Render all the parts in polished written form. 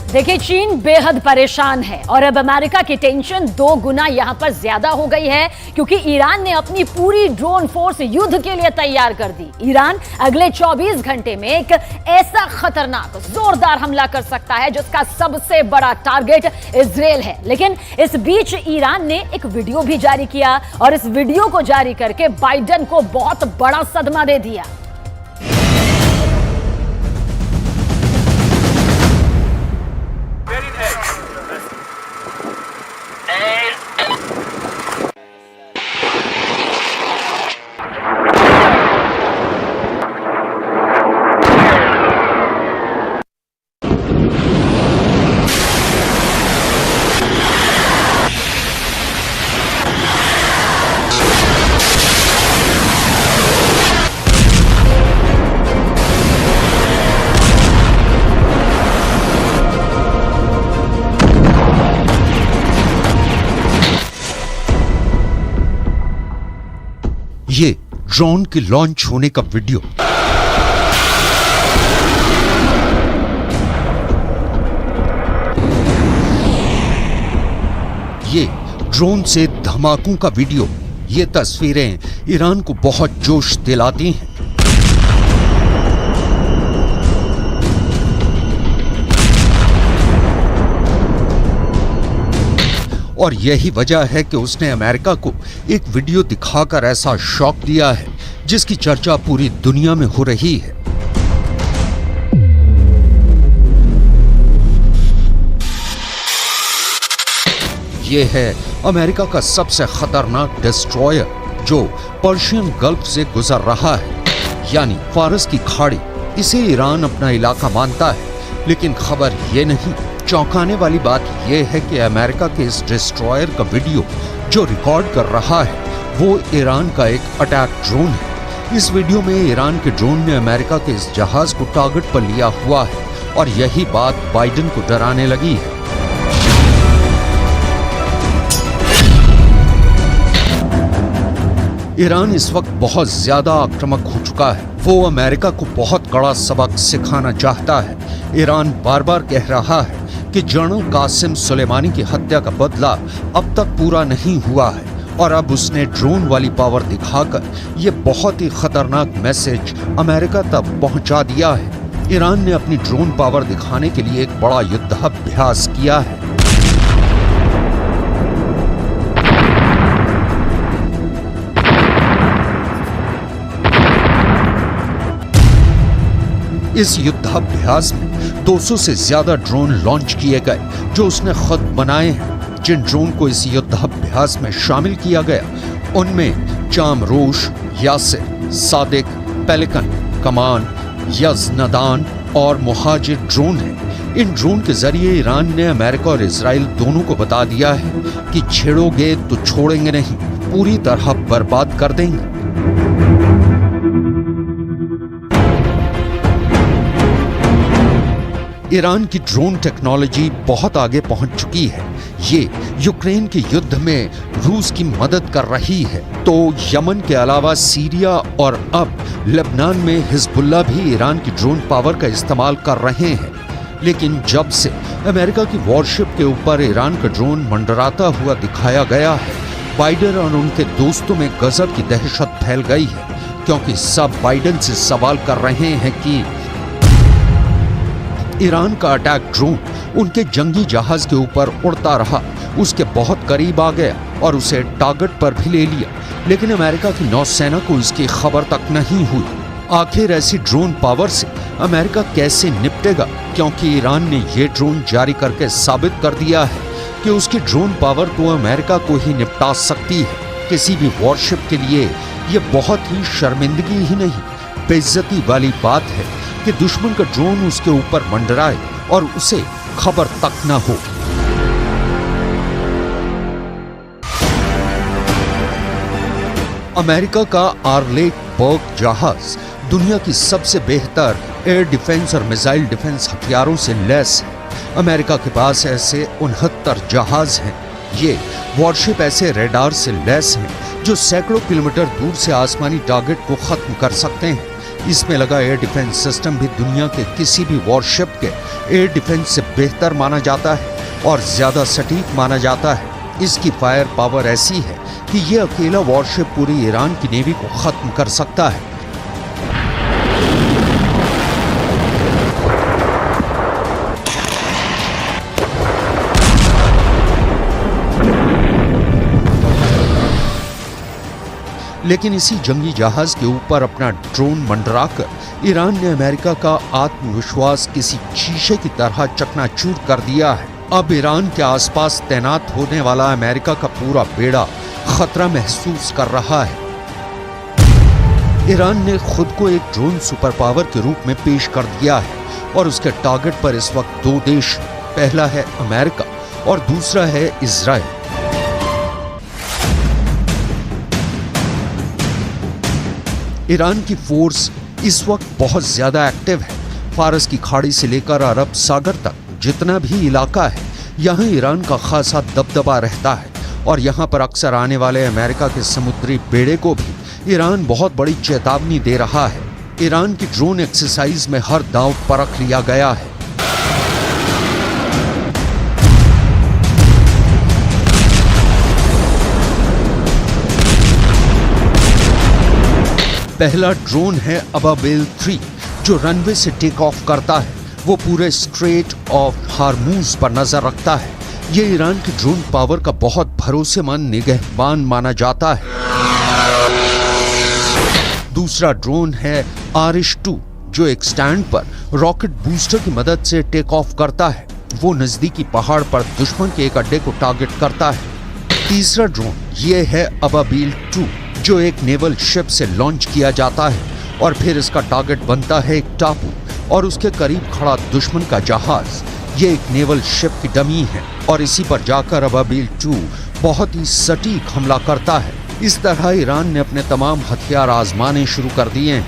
देखिए, चीन बेहद परेशान है और अब अमेरिका की टेंशन 2 गुना यहां पर ज्यादा हो गई है क्योंकि ईरान ने अपनी पूरी ड्रोन फोर्स युद्ध के लिए तैयार कर दी। ईरान अगले 24 घंटे में एक ऐसा खतरनाक जोरदार हमला कर सकता है जिसका सबसे बड़ा टारगेट इजराइल है। लेकिन इस बीच ईरान ने एक वीडियो भी जारी किया और इस वीडियो को जारी करके बाइडेन को बहुत बड़ा सदमा दे दिया। ये ड्रोन के लॉन्च होने का वीडियो। ये ड्रोन से धमाकों का वीडियो। ये तस्वीरें ईरान को बहुत जोश दिलाती हैं। और यही वजह है कि उसने अमेरिका को एक वीडियो दिखाकर ऐसा शॉक दिया है जिसकी चर्चा पूरी दुनिया में हो रही है। यह है अमेरिका का सबसे खतरनाक डिस्ट्रॉयर जो पर्शियन गल्फ से गुजर रहा है, यानी फारस की खाड़ी। इसे ईरान अपना इलाका मानता है, लेकिन खबर यह नहीं, चौंकाने वाली बात यह है कि अमेरिका के इस डिस्ट्रॉयर का वीडियो जो रिकॉर्ड कर रहा है वो ईरान का एक अटैक ड्रोन है। इस वीडियो में ईरान के ड्रोन ने अमेरिका के इस जहाज को टारगेट पर लिया हुआ है और यही बात बाइडेन को डराने लगी है। ईरान इस वक्त बहुत ज्यादा आक्रामक हो चुका है। वो अमेरिका को बहुत कड़ा सबक सिखाना चाहता है। ईरान बार बार कह रहा है कि जनरल कासिम सुलेमानी की हत्या का बदला अब तक पूरा नहीं हुआ है और अब उसने ड्रोन वाली पावर दिखाकर ये बहुत ही खतरनाक मैसेज अमेरिका तक पहुंचा दिया है। ईरान ने अपनी ड्रोन पावर दिखाने के लिए एक बड़ा युद्धाभ्यास किया है। इस युद्धाभ्यास में 200 से ज्यादा ड्रोन लॉन्च किए गए जो उसने खुद बनाए हैं। जिन ड्रोन को इस युद्धाभ्यास में शामिल किया गया उनमें चामरोश, यासिर, सादिक, पेलिकन, कमान, यज़नदान और मुहाजिर ड्रोन हैं। इन ड्रोन के जरिए ईरान ने अमेरिका और इजराइल दोनों को बता दिया है कि छेड़ोगे तो छोड़ेंगे नहीं, पूरी तरह बर्बाद कर देंगे। ईरान की ड्रोन टेक्नोलॉजी बहुत आगे पहुंच चुकी है। ये यूक्रेन के युद्ध में रूस की मदद कर रही है, तो यमन के अलावा सीरिया और अब लेबनान में हिजबुल्लाह भी ईरान की ड्रोन पावर का इस्तेमाल कर रहे हैं। लेकिन जब से अमेरिका की वॉरशिप के ऊपर ईरान का ड्रोन मंडराता हुआ दिखाया गया है, बाइडेन और उनके दोस्तों में गजब की दहशत फैल गई है, क्योंकि सब बाइडेन से सवाल कर रहे हैं कि ईरान का अटैक ड्रोन उनके जंगी जहाज के ऊपर उड़ता रहा, उसके बहुत करीब आ गया और उसे टारगेट पर भी ले लिया, लेकिन अमेरिका की नौसेना को इसकी खबर तक नहीं हुई। आखिर ऐसी ड्रोन पावर से अमेरिका कैसे निपटेगा, क्योंकि ईरान ने ये ड्रोन जारी करके साबित कर दिया है कि उसकी ड्रोन पावर तो अमेरिका को ही निपटा सकती है। किसी भी वॉरशिप के लिए ये बहुत ही शर्मिंदगी ही नहीं, बेइज्जती वाली बात है कि दुश्मन का ड्रोन उसके ऊपर मंडराए और उसे खबर तक न हो। अमेरिका का आर्लेट बर्ग जहाज दुनिया की सबसे बेहतर एयर डिफेंस और मिसाइल डिफेंस हथियारों से लैस है। अमेरिका के पास ऐसे 69 जहाज हैं। ये वॉरशिप ऐसे रेडार से लैस हैं जो सैकड़ों किलोमीटर दूर से आसमानी टारगेट को खत्म कर सकते हैं। इसमें लगा एयर डिफेंस सिस्टम भी दुनिया के किसी भी वॉरशिप के एयर डिफेंस से बेहतर माना जाता है और ज्यादा सटीक माना जाता है। इसकी फायर पावर ऐसी है कि ये अकेला वॉरशिप पूरी ईरान की नेवी को खत्म कर सकता है। लेकिन इसी जंगी जहाज के ऊपर अपना ड्रोन मंडराकर ईरान ने अमेरिका का आत्मविश्वास किसी शीशे की तरह चकनाचूर कर दिया है। अब ईरान के आसपास तैनात होने वाला अमेरिका का पूरा बेड़ा खतरा महसूस कर रहा है। ईरान ने खुद को एक ड्रोन सुपर पावर के रूप में पेश कर दिया है और उसके टारगेट पर इस वक्त दो देश, पहला है अमेरिका और दूसरा है इजराइल। ईरान की फोर्स इस वक्त बहुत ज्यादा एक्टिव है। फारस की खाड़ी से लेकर अरब सागर तक जितना भी इलाका है, यहाँ ईरान का खासा दबदबा रहता है और यहाँ पर अक्सर आने वाले अमेरिका के समुद्री बेड़े को भी ईरान बहुत बड़ी चेतावनी दे रहा है। ईरान की ड्रोन एक्सरसाइज में हर दांव परख लिया गया है। पहला ड्रोन है अबाबिल 3 जो रनवे से टेक ऑफ करता है। वो पूरे स्ट्रेट ऑफ हार्मूज पर नजर रखता है। ये ईरान की ड्रोन पावर का बहुत भरोसेमंद निगहबान माना जाता है। दूसरा ड्रोन है आरिश 2 जो एक स्टैंड पर रॉकेट बूस्टर की मदद से टेक ऑफ करता है। वो नजदीकी पहाड़ पर दुश्मन के एक अड्डे को टारगेट करता है। तीसरा ड्रोन ये है अबाबिल 2 जो एक नेवल शिप से लॉन्च किया जाता है और फिर इसका टारगेट बनता है एक टापू और उसके करीब खड़ा दुश्मन का जहाज। ये एक नेवल शिप की डमी है और इसी पर जाकर अबाबिल 2 बहुत ही सटीक हमला करता है। इस तरह ईरान ने अपने तमाम हथियार आजमाने शुरू कर दिए हैं।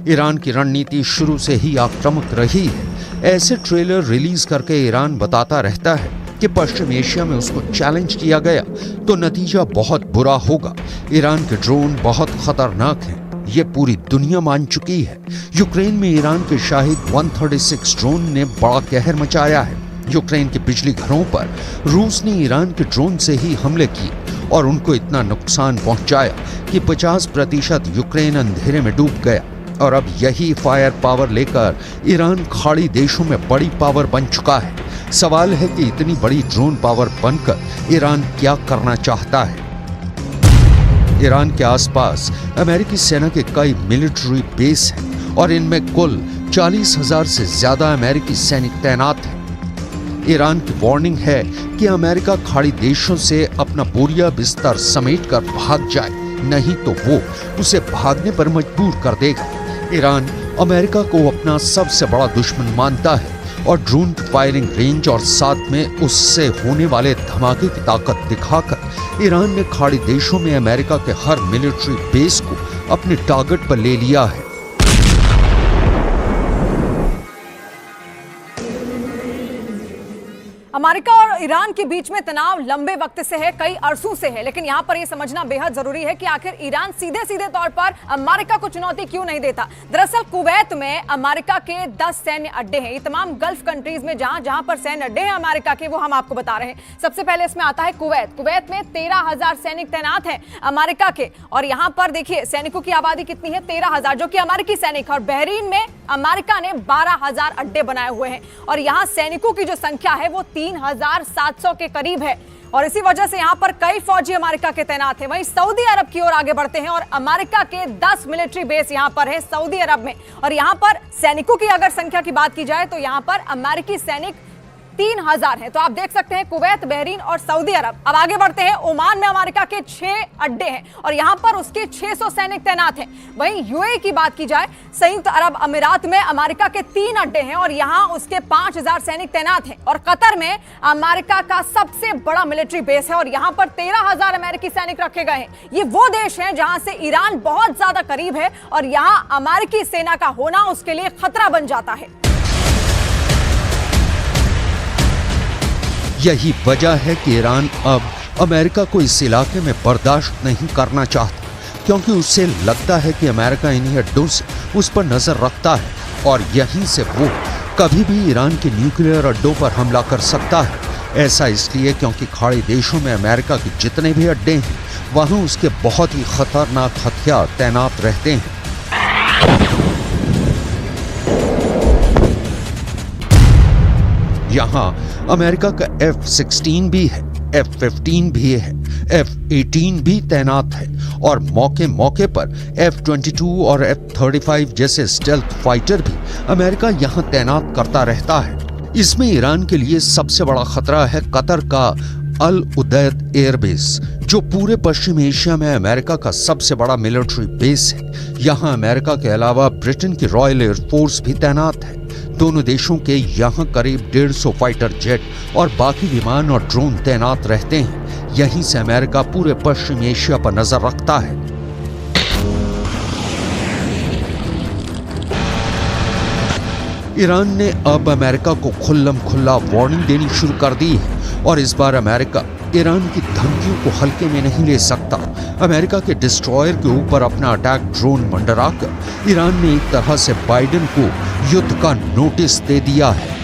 ईरान की रणनीति शुरू से ही आक्रामक रही है। ऐसे ट्रेलर रिलीज करके ईरान बताता रहता है कि पश्चिम एशिया में उसको चैलेंज किया गया तो नतीजा बहुत बुरा होगा। ईरान के ड्रोन बहुत खतरनाक हैं, ये पूरी दुनिया मान चुकी है। यूक्रेन में ईरान के शाहिद 136 ड्रोन ने बड़ा कहर मचाया है। यूक्रेन के बिजली घरों पर रूस ने ईरान के ड्रोन से ही हमले किए और उनको इतना नुकसान पहुंचाया कि 50% यूक्रेन अंधेरे में डूब गया। और अब यही फायर पावर लेकर ईरान खाड़ी देशों में बड़ी पावर बन चुका है। सवाल है कि इतनी बड़ी ड्रोन पावर बनकर ईरान क्या करना चाहता है। ईरान के आसपास अमेरिकी सेना के कई मिलिट्री बेस हैं और इनमें कुल 40,000 से ज्यादा अमेरिकी सैनिक तैनात हैं। ईरान की वार्निंग है कि अमेरिका खाड़ी देशों से अपना बोरिया बिस्तर समेटकर भाग जाए, नहीं तो वो उसे भागने पर मजबूर कर देगा। ईरान अमेरिका को अपना सबसे बड़ा दुश्मन मानता है और ड्रोन की फायरिंग रेंज और साथ में उससे होने वाले धमाके की ताकत दिखाकर ईरान ने खाड़ी देशों में अमेरिका के हर मिलिट्री बेस को अपने टारगेट पर ले लिया है। अमेरिका और ईरान के बीच में तनाव लंबे वक्त से है, कई अरसों से है, लेकिन यहाँ पर यह समझना बेहद जरूरी है कि आखिर ईरान सीधे सीधे तौर पर अमेरिका को चुनौती क्यों नहीं देता। दरअसल कुवैत में अमेरिका के 10 सैन्य अड्डे हैं। ये तमाम गल्फ कंट्रीज में जहां पर सैन्य अड्डे हैं अमेरिका के, वो हम आपको बता रहे हैं। सबसे पहले इसमें आता है कुवैत। कुवैत में 13,000 सैनिक तैनात हैं अमेरिका के और यहाँ पर देखिए सैनिकों की आबादी कितनी है, 13,000 जो कि अमेरिकी सैनिक। और बहरीन में अमेरिका ने 12,000 अड्डे बनाए हुए हैं और यहाँ सैनिकों की जो संख्या है वो 3,700 के करीब है और इसी वजह से यहां पर कई फौजी अमेरिका के तैनात हैं। वहीं सऊदी अरब की ओर आगे बढ़ते हैं और अमेरिका के 10 मिलिट्री बेस यहां पर है सऊदी अरब में और यहां पर सैनिकों की अगर संख्या की बात की जाए तो यहां पर अमेरिकी सैनिक 3,000 है। तो आप देख सकते हैं कुवैत, बहरीन और सऊदी अरब। अब आगे बढ़ते हैं, ओमान में अमेरिका के 6 अड्डे हैं और यहां पर उसके 600 सैनिक तैनात हैं। वहीं यूएई की बात की जाए, संयुक्त अरब अमीरात में अमेरिका के 3 अड्डे हैं और यहां उसके 5,000 सैनिक तैनात हैं। और कतर में अमेरिका का सबसे बड़ा मिलिट्री बेस है और यहां पर 13,000 अमेरिकी सैनिक रखे गए हैं। ये वो देश हैं जहां से ईरान बहुत ज्यादा करीब है और यहां अमेरिकी सेना का होना उसके लिए खतरा बन जाता है। यही वजह है कि ईरान अब अमेरिका को इस इलाके में बर्दाश्त नहीं करना चाहता। क्योंकि उससे लगता है कि अमेरिका इन्हीं अड्डों से उस पर नजर रखता है और यहीं से वो कभी भी ईरान के न्यूक्लियर अड्डों पर हमला कर सकता है। ऐसा इसलिए क्योंकि खाड़ी देशों में अमेरिका के जितने भी अड्डे हैं वहां उसके बहुत ही खतरनाक हथियार तैनात रहते हैं। यहाँ अमेरिका का F-16 भी है, F-15 भी है, F-18 भी तैनात है और मौके मौके पर F-22 और F-35 जैसे स्टेल्थ फाइटर भी अमेरिका यहाँ तैनात करता रहता है। इसमें ईरान के लिए सबसे बड़ा खतरा है कतर का अल उदैद एयरबेस, जो पूरे पश्चिम एशिया में अमेरिका का सबसे बड़ा मिलिट्री बेस है। यहाँ अमेरिका के अलावा ब्रिटेन की रॉयल एयरफोर्स भी तैनात है। दोनों देशों के यहाँ करीब 150 फाइटर जेट और बाकी विमान और ड्रोन तैनात रहते हैं। यहीं से अमेरिका पूरे पश्चिम एशिया पर नजर रखता है। ईरान ने अब अमेरिका को खुल्लम खुल्ला वार्निंग देनी शुरू कर दी है और इस बार अमेरिका ईरान की धमकियों को हल्के में नहीं ले सकता। अमेरिका के डिस्ट्रॉयर के ऊपर अपना अटैक ड्रोन मंडराकर ईरान ने एक तरह से बाइडेन को युद्ध का नोटिस दे दिया है।